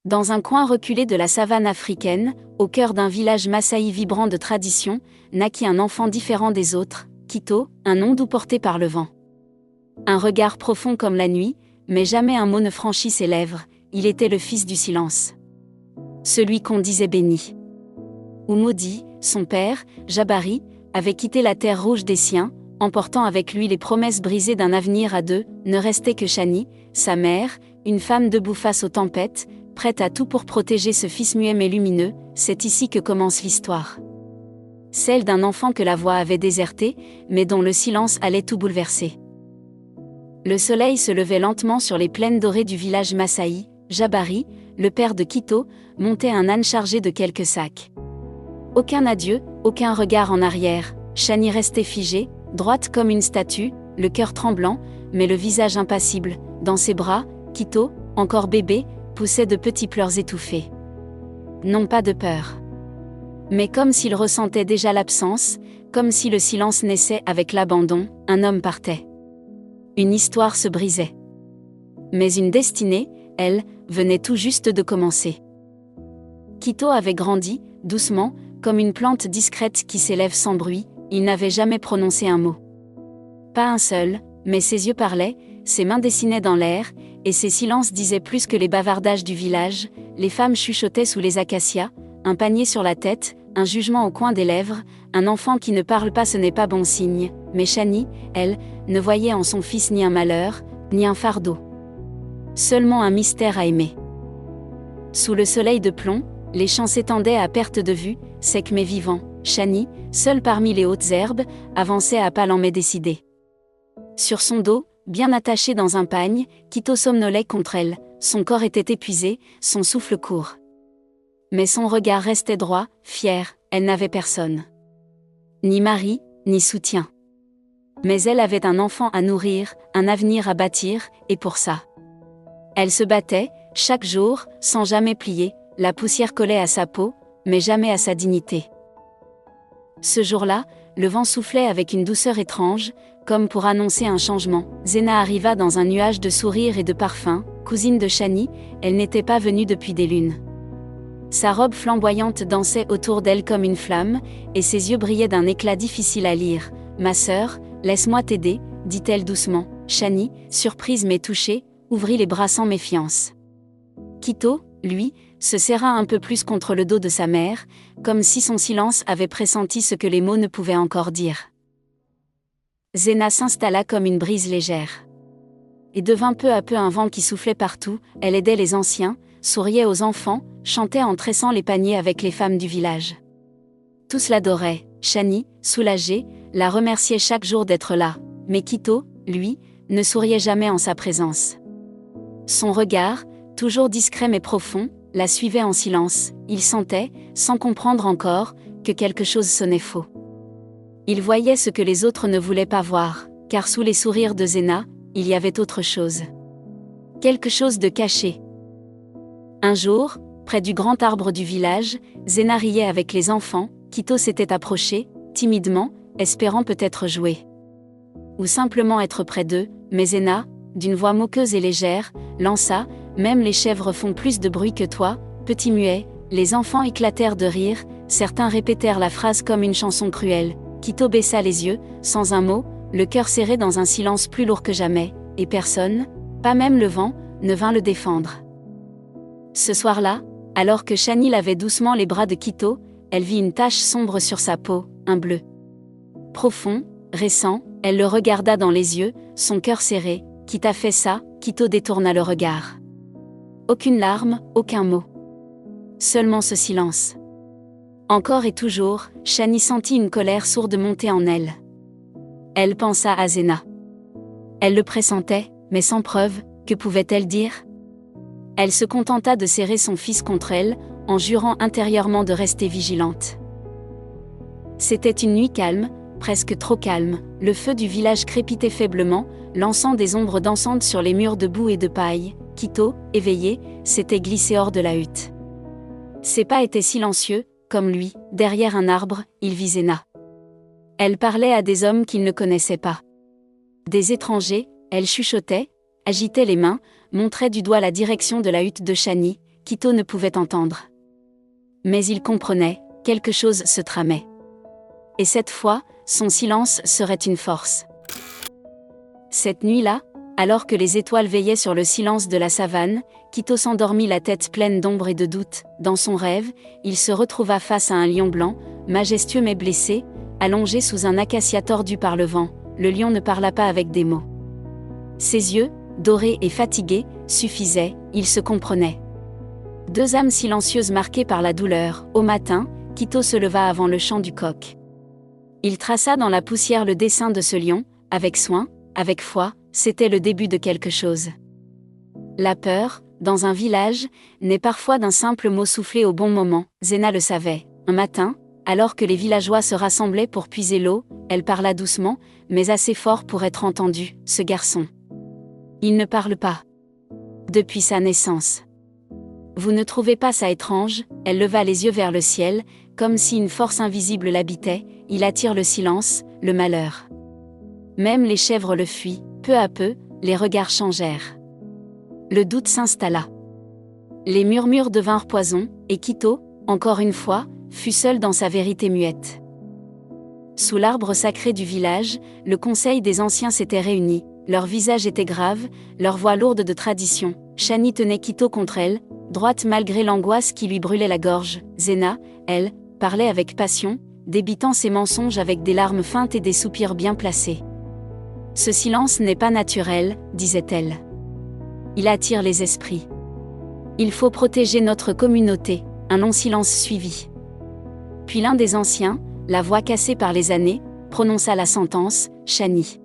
Dans un coin reculé de la savane africaine, au cœur d'un village massaï vibrant de tradition, naquit un enfant différent des autres, Kito, un nom doux porté par le vent. Un regard profond comme la nuit, mais jamais un mot ne franchit ses lèvres, il était le fils du silence. Celui qu'on disait béni. Ou maudit, son père, Jabari, avait quitté la terre rouge des siens, emportant avec lui les promesses brisées d'un avenir à deux. Ne restait que Shani, sa mère, une femme debout face aux tempêtes, prête à tout pour protéger ce fils muet mais lumineux. C'est ici que commence l'histoire. Celle d'un enfant que la voix avait déserté, mais dont le silence allait tout bouleverser. Le soleil se levait lentement sur les plaines dorées du village massaï. Jabari, le père de Kito, montait un âne chargé de quelques sacs. Aucun adieu, aucun regard en arrière. Shani restait figée, droite comme une statue, le cœur tremblant, mais le visage impassible. Dans ses bras, Kito, encore bébé, poussait de petits pleurs étouffés. Non pas de peur. Mais comme s'il ressentait déjà l'absence, comme si le silence naissait avec l'abandon, un homme partait. Une histoire se brisait. Mais une destinée, elle, venait tout juste de commencer. Kito avait grandi, doucement, comme une plante discrète qui s'élève sans bruit. Il n'avait jamais prononcé un mot. Pas un seul, mais ses yeux parlaient, ses mains dessinaient dans l'air, et ses silences disaient plus que les bavardages du village. Les femmes chuchotaient sous les acacias, un panier sur la tête, un jugement au coin des lèvres. Un enfant qui ne parle pas, ce n'est pas bon signe. Mais Shani, elle, ne voyait en son fils ni un malheur, ni un fardeau. Seulement un mystère à aimer. Sous le soleil de plomb, les champs s'étendaient à perte de vue, secs mais vivants. Shani, seule parmi les hautes herbes, avançait à pas lents mais décidés. Sur son dos, bien attaché dans un pagne, Kito somnolait contre elle. Son corps était épuisé, son souffle court. Mais son regard restait droit, fier. Elle n'avait personne. Ni mari, ni soutien. Mais elle avait un enfant à nourrir, un avenir à bâtir, et pour ça. Elle se battait, chaque jour, sans jamais plier. La poussière collait à sa peau, mais jamais à sa dignité. Ce jour-là, le vent soufflait avec une douceur étrange, comme pour annoncer un changement. Zena arriva dans un nuage de sourires et de parfums. Cousine de Shani, elle n'était pas venue depuis des lunes. Sa robe flamboyante dansait autour d'elle comme une flamme, et ses yeux brillaient d'un éclat difficile à lire. « Ma sœur, laisse-moi t'aider », dit-elle doucement. Shani, surprise mais touchée, ouvrit les bras sans méfiance. Kito, lui, se serra un peu plus contre le dos de sa mère, comme si son silence avait pressenti ce que les mots ne pouvaient encore dire. Zena s'installa comme une brise légère. Et devint peu à peu un vent qui soufflait partout. Elle aidait les anciens, souriait aux enfants, chantait en tressant les paniers avec les femmes du village. Tous l'adoraient. Shani, soulagée, la remerciait chaque jour d'être là. Mais Kito, lui, ne souriait jamais en sa présence. Son regard, toujours discret mais profond, la suivait en silence. Il sentait, sans comprendre encore, que quelque chose sonnait faux. Il voyait ce que les autres ne voulaient pas voir, car sous les sourires de Zena, il y avait autre chose. Quelque chose de caché. Un jour, près du grand arbre du village, Zena riait avec les enfants. Kito s'était approché, timidement, espérant peut-être jouer. Ou simplement être près d'eux, mais Zena, d'une voix moqueuse et légère, lança « Même les chèvres font plus de bruit que toi, petit muet ». Les enfants éclatèrent de rire, certains répétèrent la phrase comme une chanson cruelle. Kito baissa les yeux, sans un mot, le cœur serré dans un silence plus lourd que jamais, et personne, pas même le vent, ne vint le défendre. Ce soir-là, alors que Shani lavait doucement les bras de Kito, elle vit une tache sombre sur sa peau, un bleu. Profond, récent, elle le regarda dans les yeux, son cœur serré. « Qui t'a fait ça ?» Kito détourna le regard. Aucune larme, aucun mot. Seulement ce silence. Encore et toujours, Shani sentit une colère sourde monter en elle. Elle pensa à Zena. Elle le pressentait, mais sans preuve, que pouvait-elle dire ? Elle se contenta de serrer son fils contre elle, en jurant intérieurement de rester vigilante. C'était une nuit calme, presque trop calme. Le feu du village crépitait faiblement, lançant des ombres dansantes sur les murs de boue et de paille. Kito, éveillé, s'était glissé hors de la hutte. Ses pas étaient silencieux, comme lui. Derrière un arbre, il vit Zena. Elle parlait à des hommes qu'il ne connaissait pas. Des étrangers, elle chuchotait, agitait les mains, montrait du doigt la direction de la hutte de Shani. Quito ne pouvait entendre. Mais il comprenait, quelque chose se tramait. Et cette fois, son silence serait une force. Cette nuit-là, alors que les étoiles veillaient sur le silence de la savane, Quito s'endormit la tête pleine d'ombre et de doute. Dans son rêve, il se retrouva face à un lion blanc, majestueux mais blessé, allongé sous un acacia tordu par le vent. Le lion ne parla pas avec des mots. Ses yeux, dorés et fatigués, suffisaient, ils se comprenaient. Deux âmes silencieuses marquées par la douleur. Au matin, Quito se leva avant le chant du coq. Il traça dans la poussière le dessin de ce lion, avec soin, avec foi, c'était le début de quelque chose. La peur, dans un village, naît parfois d'un simple mot soufflé au bon moment. Zena le savait. Un matin, alors que les villageois se rassemblaient pour puiser l'eau, elle parla doucement, mais assez fort pour être entendue. Ce garçon. Il ne parle pas. Depuis sa naissance. Vous ne trouvez pas ça étrange? Elle leva les yeux vers le ciel, comme si une force invisible l'habitait. Il attire le silence, le malheur. Même les chèvres le fuient. Peu à peu, les regards changèrent. Le doute s'installa. Les murmures devinrent poison, et Quito, encore une fois, fut seul dans sa vérité muette. Sous l'arbre sacré du village, le conseil des anciens s'était réuni. Leurs visages étaient graves, leurs voix lourdes de tradition. Shani tenait Quito contre elle, droite malgré l'angoisse qui lui brûlait la gorge. Zena, elle, parlait avec passion, débitant ses mensonges avec des larmes feintes et des soupirs bien placés. Ce silence n'est pas naturel, disait-elle. Il attire les esprits. Il faut protéger notre communauté. Un long silence suivit. Puis l'un des anciens, la voix cassée par les années, prononça la sentence. Shani.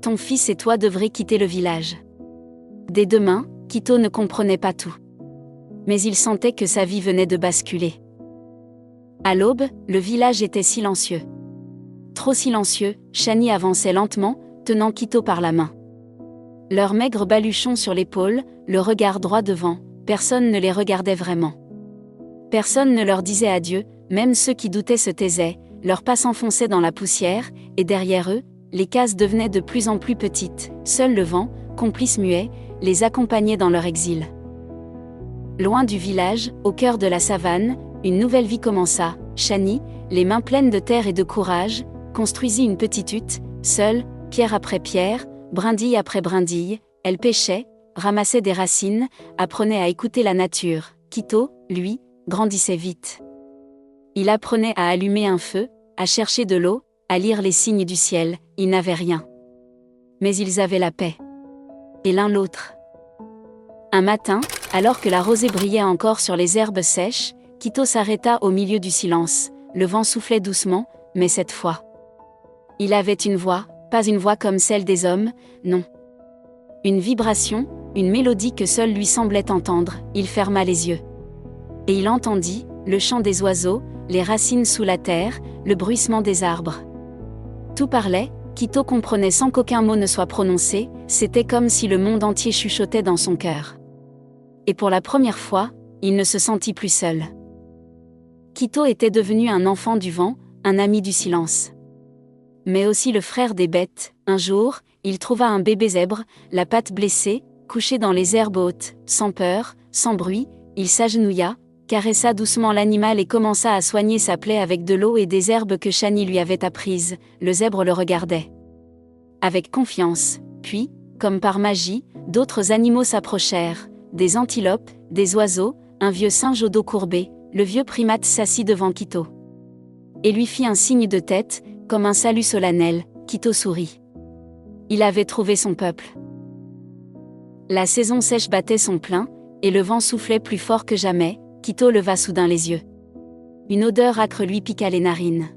Ton fils et toi devrez quitter le village. Dès demain, Quito ne comprenait pas tout. Mais il sentait que sa vie venait de basculer. À l'aube, le village était silencieux. Trop silencieux, Shani avançait lentement, tenant Quito par la main. Leurs maigres baluchons sur l'épaule, le regard droit devant, personne ne les regardait vraiment. Personne ne leur disait adieu, même ceux qui doutaient se taisaient, leurs pas s'enfonçaient dans la poussière, et derrière eux, les cases devenaient de plus en plus petites. Seul le vent, complice muet, les accompagnait dans leur exil. Loin du village, au cœur de la savane, une nouvelle vie commença. Shani, les mains pleines de terre et de courage, construisit une petite hutte, seule, pierre après pierre, brindille après brindille, elle pêchait, ramassait des racines, apprenait à écouter la nature. Quito, lui, grandissait vite. Il apprenait à allumer un feu, à chercher de l'eau, à lire les signes du ciel. Ils n'avaient rien. Mais ils avaient la paix. Et l'un l'autre. Un matin, alors que la rosée brillait encore sur les herbes sèches, Quito s'arrêta au milieu du silence. Le vent soufflait doucement, mais cette fois. Il avait une voix, pas une voix comme celle des hommes, non. Une vibration, une mélodie que seul lui semblait entendre. Il ferma les yeux. Et il entendit, le chant des oiseaux, les racines sous la terre, le bruissement des arbres. Tout parlait, Quito comprenait sans qu'aucun mot ne soit prononcé, c'était comme si le monde entier chuchotait dans son cœur. Et pour la première fois, il ne se sentit plus seul. Quito était devenu un enfant du vent, un ami du silence. Mais aussi le frère des bêtes. Un jour, il trouva un bébé zèbre, la patte blessée, couché dans les herbes hautes. Sans peur, sans bruit, il s'agenouilla, caressa doucement l'animal et commença à soigner sa plaie avec de l'eau et des herbes que Shani lui avait apprises. Le zèbre le regardait avec confiance. Puis, comme par magie, d'autres animaux s'approchèrent. Des antilopes, des oiseaux, un vieux singe au dos courbé. Le vieux primate s'assit devant Quito et lui fit un signe de tête, comme un salut solennel. Quito sourit. Il avait trouvé son peuple. La saison sèche battait son plein, et le vent soufflait plus fort que jamais. Quito leva soudain les yeux. Une odeur âcre lui piqua les narines.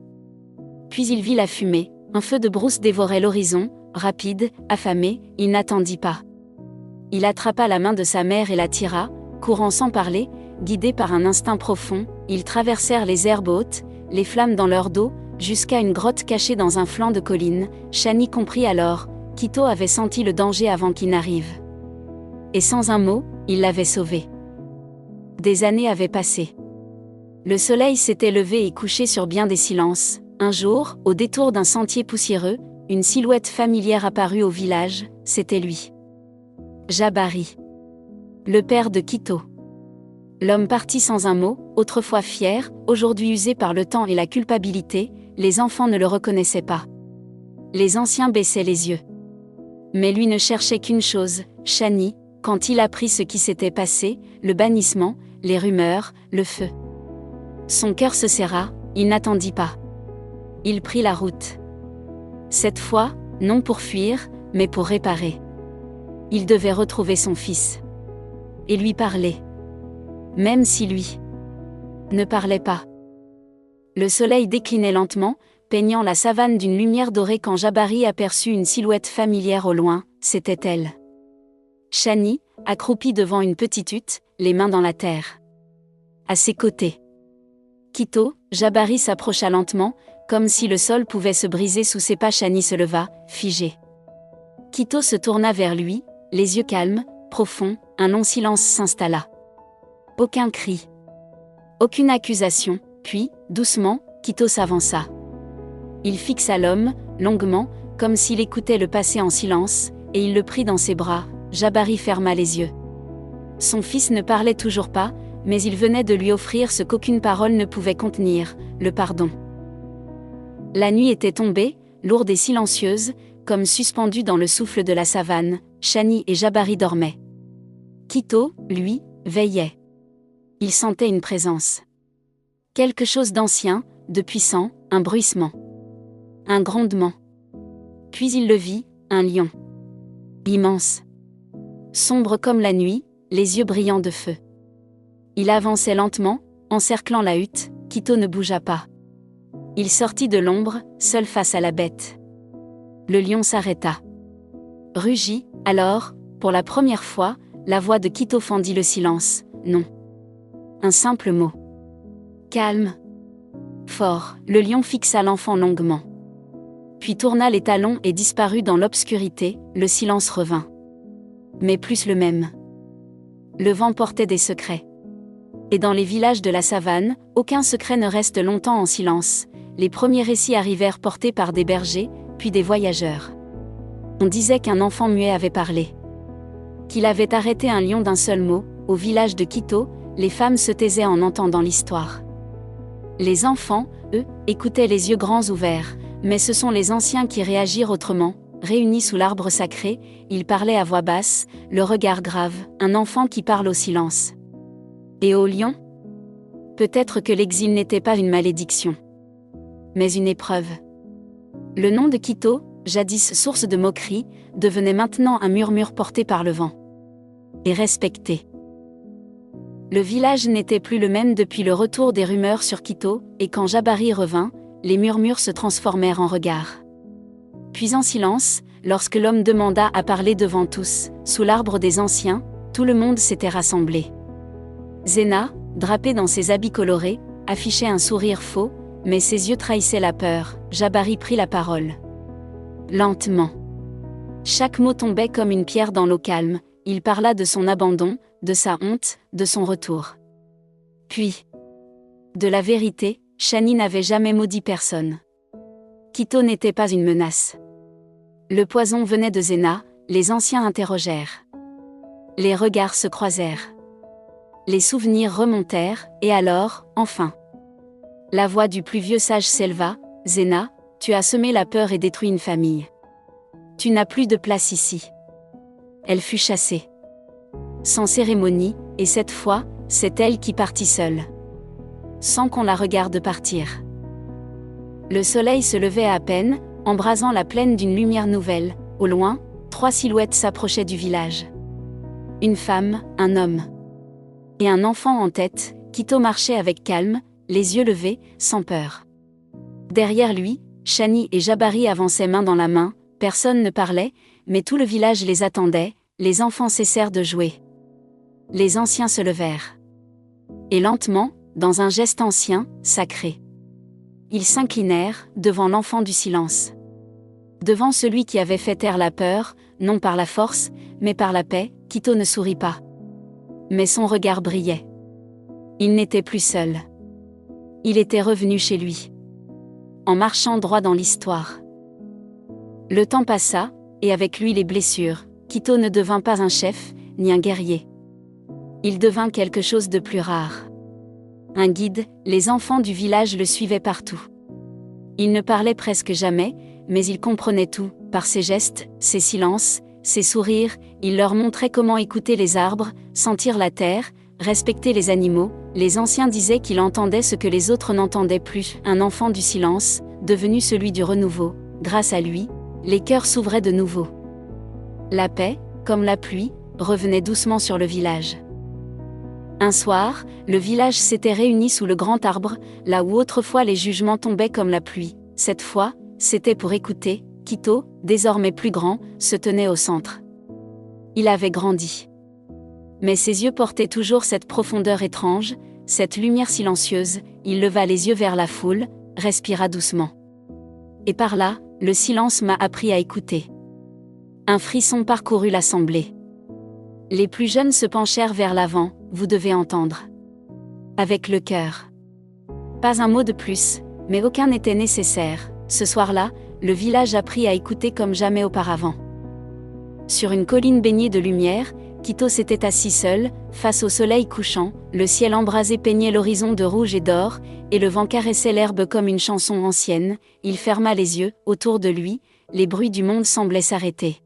Puis il vit la fumée, un feu de brousse dévorait l'horizon, rapide, affamé, il n'attendit pas. Il attrapa la main de sa mère et la tira, courant sans parler, guidé par un instinct profond, ils traversèrent les herbes hautes, les flammes dans leur dos, jusqu'à une grotte cachée dans un flanc de colline. Shani comprit alors, Quito avait senti le danger avant qu'il n'arrive. Et sans un mot, il l'avait sauvé. Des années avaient passé. Le soleil s'était levé et couché sur bien des silences. Un jour, au détour d'un sentier poussiéreux, une silhouette familière apparut au village, c'était lui. Jabari. Le père de Quito. L'homme partit sans un mot, autrefois fier, aujourd'hui usé par le temps et la culpabilité, les enfants ne le reconnaissaient pas. Les anciens baissaient les yeux. Mais lui ne cherchait qu'une chose, Chani, quand il apprit ce qui s'était passé, le bannissement, les rumeurs, le feu. Son cœur se serra, il n'attendit pas. Il prit la route. Cette fois, non pour fuir, mais pour réparer. Il devait retrouver son fils. Et lui parler. Même si lui ne parlait pas. Le soleil déclinait lentement, peignant la savane d'une lumière dorée quand Jabari aperçut une silhouette familière au loin, c'était elle. Chani, accroupie devant une petite hutte, les mains dans la terre. À ses côtés. Quito, Jabari s'approcha lentement, comme si le sol pouvait se briser sous ses pas. Chani se leva, figé. Quito se tourna vers lui, les yeux calmes, profonds, un long silence s'installa. Aucun cri. Aucune accusation, puis, doucement, Quito s'avança. Il fixa l'homme, longuement, comme s'il écoutait le passé en silence, et il le prit dans ses bras. Jabari ferma les yeux. Son fils ne parlait toujours pas, mais il venait de lui offrir ce qu'aucune parole ne pouvait contenir, le pardon. La nuit était tombée, lourde et silencieuse, comme suspendue dans le souffle de la savane. Chani et Jabari dormaient. Quito, lui, veillait. Il sentait une présence. Quelque chose d'ancien, de puissant, un bruissement. Un grondement. Puis il le vit, un lion. Immense. Sombre comme la nuit, les yeux brillants de feu. Il avançait lentement, encerclant la hutte. Quito ne bougea pas. Il sortit de l'ombre, seul face à la bête. Le lion s'arrêta. Rugit, alors, pour la première fois, la voix de Quito fendit le silence. Non. Un simple mot. Calme. Fort, le lion fixa l'enfant longuement. Puis tourna les talons et disparut dans l'obscurité, le silence revint. Mais plus le même. Le vent portait des secrets. Et dans les villages de la savane, aucun secret ne reste longtemps en silence. Les premiers récits arrivèrent portés par des bergers, puis des voyageurs. On disait qu'un enfant muet avait parlé. Qu'il avait arrêté un lion d'un seul mot. Au village de Quito, les femmes se taisaient en entendant l'histoire. Les enfants, eux, écoutaient les yeux grands ouverts, mais ce sont les anciens qui réagirent autrement. Réunis sous l'arbre sacré, ils parlaient à voix basse, le regard grave, un enfant qui parle au silence. Et au lion ? Peut-être que l'exil n'était pas une malédiction, mais une épreuve. Le nom de Quito, jadis source de moquerie, devenait maintenant un murmure porté par le vent. Et respecté. Le village n'était plus le même depuis le retour des rumeurs sur Quito, et quand Jabari revint, les murmures se transformèrent en regards. Puis en silence, lorsque l'homme demanda à parler devant tous, sous l'arbre des anciens, tout le monde s'était rassemblé. Zena, drapée dans ses habits colorés, affichait un sourire faux, mais ses yeux trahissaient la peur. Jabari prit la parole. Lentement. Chaque mot tombait comme une pierre dans l'eau calme, il parla de son abandon, de sa honte, de son retour. Puis, de la vérité, Chani n'avait jamais maudit personne. Quito n'était pas une menace. Le poison venait de Zena, les anciens interrogèrent. Les regards se croisèrent. Les souvenirs remontèrent, et alors, enfin. La voix du plus vieux sage s'éleva. Zena, tu as semé la peur et détruit une famille. Tu n'as plus de place ici. Elle fut chassée. Sans cérémonie, et cette fois, c'est elle qui partit seule. Sans qu'on la regarde partir. Le soleil se levait à peine, embrasant la plaine d'une lumière nouvelle. Au loin, 3 silhouettes s'approchaient du village. Une femme, un homme. Et un enfant en tête. Quito marchait avec calme, les yeux levés, sans peur. Derrière lui, Chani et Jabari avançaient main dans la main, personne ne parlait, mais tout le village les attendait, les enfants cessèrent de jouer. Les anciens se levèrent. Et lentement, dans un geste ancien, sacré. Ils s'inclinèrent, devant l'enfant du silence. Devant celui qui avait fait taire la peur, non par la force, mais par la paix. Quito ne sourit pas. Mais son regard brillait. Il n'était plus seul. Il était revenu chez lui. En marchant droit dans l'histoire. Le temps passa, et avec lui les blessures. Quito ne devint pas un chef, ni un guerrier. Il devint quelque chose de plus rare. Un guide, les enfants du village le suivaient partout. Il ne parlait presque jamais, mais il comprenait tout, par ses gestes, ses silences, ses sourires, il leur montrait comment écouter les arbres, sentir la terre, respecter les animaux. Les anciens disaient qu'il entendait ce que les autres n'entendaient plus, un enfant du silence, devenu celui du renouveau. Grâce à lui, les cœurs s'ouvraient de nouveau. La paix, comme la pluie, revenait doucement sur le village. Un soir, le village s'était réuni sous le grand arbre, là où autrefois les jugements tombaient comme la pluie. Cette fois, c'était pour écouter. Quito, désormais plus grand, se tenait au centre. Il avait grandi. Mais ses yeux portaient toujours cette profondeur étrange, cette lumière silencieuse. Il leva les yeux vers la foule, respira doucement. Et par là, le silence m'a appris à écouter. Un frisson parcourut l'assemblée. Les plus jeunes se penchèrent vers l'avant. Vous devez entendre. Avec le cœur. Pas un mot de plus, mais aucun n'était nécessaire. Ce soir-là, le village apprit à écouter comme jamais auparavant. Sur une colline baignée de lumière, Quito s'était assis seul, face au soleil couchant. Le ciel embrasé peignait l'horizon de rouge et d'or, et le vent caressait l'herbe comme une chanson ancienne. Il ferma les yeux. Autour de lui, les bruits du monde semblaient s'arrêter.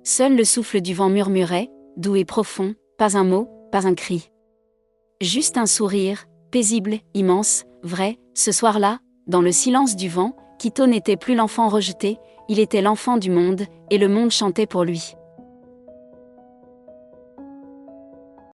Seul le souffle du vent murmurait, doux et profond, pas un mot, pas un cri. Juste un sourire, paisible, immense, vrai. Ce soir-là, dans le silence du vent, Quito n'était plus l'enfant rejeté, il était l'enfant du monde, et le monde chantait pour lui.